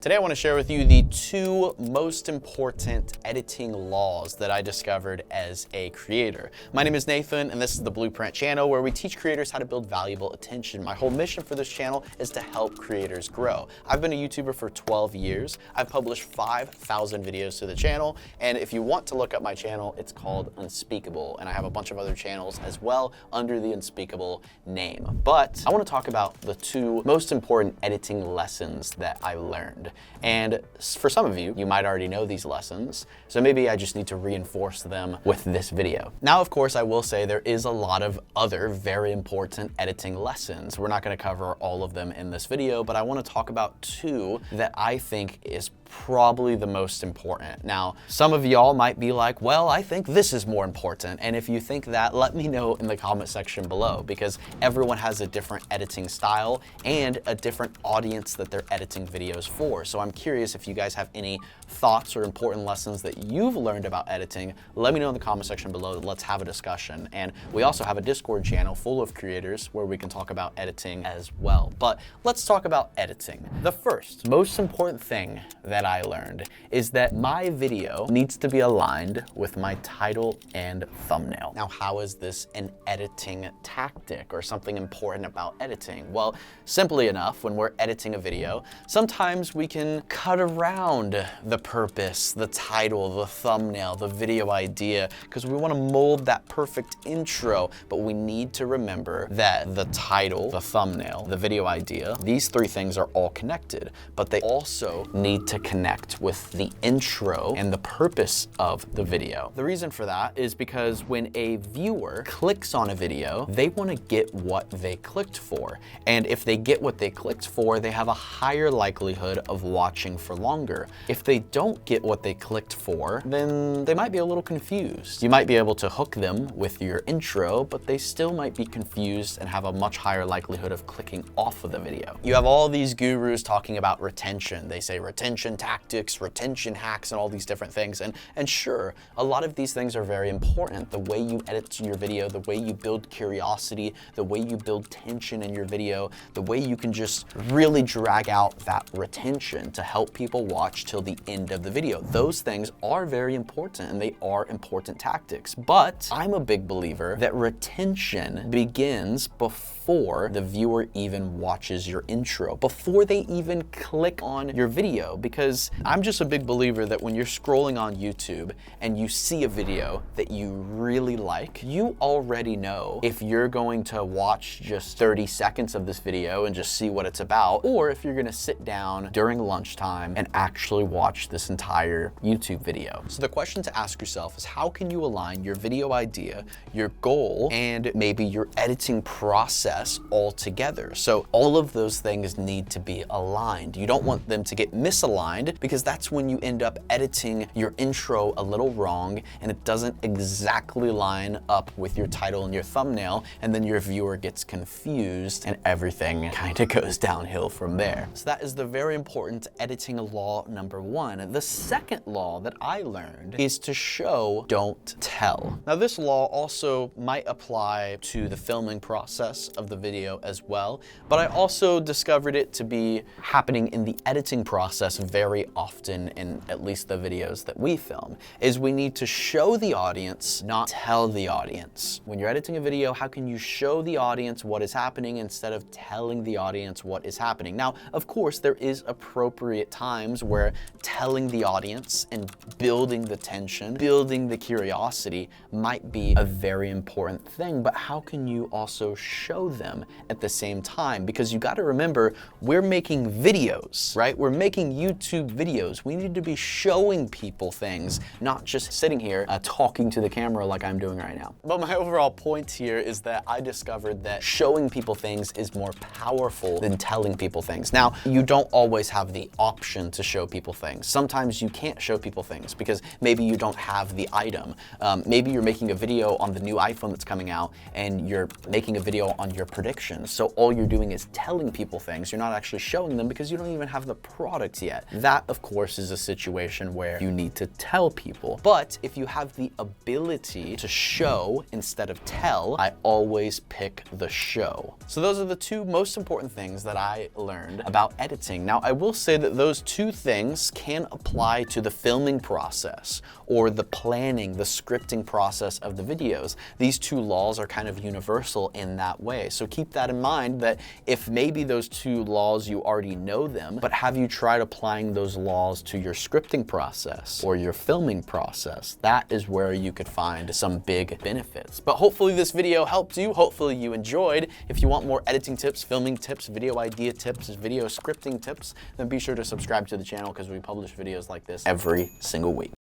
Today I want to share with you the two most important editing laws that I discovered as a creator. My name is Nathan and this is the Blueprint channel where we teach creators how to build valuable attention. My whole mission for this channel is to help creators grow. I've been a YouTuber for 12 years. I've published 5,000 videos to the channel, and if you want to look up my channel, it's called Unspeakable, and I have a bunch of other channels as well under the Unspeakable name. But I want to talk about the two most important editing lessons that I learned. And for some of you, you might already know these lessons, so maybe I just need to reinforce them with this video. Now, of course, I will say there is a lot of other very important editing lessons. We're not going to cover all of them in this video, but I want to talk about two that I think is probably the most important. Now, some of y'all might be like, well, I think this is more important. And if you think that, let me know in the comment section below, because everyone has a different editing style and a different audience that they're editing videos for. So I'm curious if you guys have any thoughts or important lessons that you've learned about editing. Let me know in the comment section below. Let's have a discussion. And we also have a Discord channel full of creators where we can talk about editing as well. But let's talk about editing. The first most important thing that I learned is that my video needs to be aligned with my title and thumbnail. Now, how is this an editing tactic or something important about editing? Well, simply enough, when we're editing a video, sometimes we can cut around the purpose, the title, the thumbnail, the video idea, because we want to mold that perfect intro, but we need to remember that the title, the thumbnail, the video idea, these three things are all connected, but they also need to connect with the intro and the purpose of the video. The reason for that is because when a viewer clicks on a video, they want to get what they clicked for. And if they get what they clicked for, they have a higher likelihood of watching for longer. If they don't get what they clicked for, then they might be a little confused. You might be able to hook them with your intro, but they still might be confused and have a much higher likelihood of clicking off of the video. You have all these gurus talking about retention. They say retention tactics, retention hacks, and all these different things. And sure, a lot of these things are very important. The way you edit your video, the way you build curiosity, the way you build tension in your video, the way you can just really drag out that retention to help people watch till the end of the video. Those things are very important and they are important tactics. But I'm a big believer that retention begins before the viewer even watches your intro, before they even click on your video, because I'm just a big believer that when you're scrolling on YouTube and you see a video that you really like, you already know if you're going to watch just 30 seconds of this video and just see what it's about, or if you're gonna sit down during lunchtime and actually watch this entire YouTube video. So the question to ask yourself is, how can you align your video idea, your goal, and maybe your editing process all together? So all of those things need to be aligned. You don't want them to get misaligned, because that's when you end up editing your intro a little wrong and it doesn't exactly line up with your title and your thumbnail, and then your viewer gets confused and everything kind of goes downhill from there. So that is the very important editing law number one. The second law that I learned is to show, don't tell. Now, this law also might apply to the filming process of the video as well, but I also discovered it to be happening in the editing process very often in at least the videos that we film, is we need to show the audience, not tell the audience. When you're editing a video, how can you show the audience what is happening instead of telling the audience what is happening? Now, of course, there is appropriate times where telling the audience and building the tension, building the curiosity might be a very important thing, but how can you also show them at the same time? Because you got to remember, we're making videos, right? We're making YouTube videos. We need to be showing people things, not just sitting here talking to the camera like I'm doing right now. But my overall point here is that I discovered that showing people things is more powerful than telling people things. Now, you don't always have the option to show people things. Sometimes you can't show people things because maybe you don't have the item. Maybe you're making a video on the new iPhone that's coming out and you're making a video on your predictions. So all you're doing is telling people things. You're not actually showing them because you don't even have the product yet. That, of course, is a situation where you need to tell people. But if you have the ability to show instead of tell, I always pick the show. So those are the two most important things that I learned about editing. Now, I will will say that those two things can apply to the filming process or the planning, the scripting process of the videos. These two laws are kind of universal in that way. So keep that in mind, that if maybe those two laws you already know them, but have you tried applying those laws to your scripting process or your filming process? That is where you could find some big benefits. But hopefully this video helped you. Hopefully you enjoyed. If you want more editing tips, filming tips, video idea tips, video scripting tips, then be sure to subscribe to the channel because we publish videos like this every single week.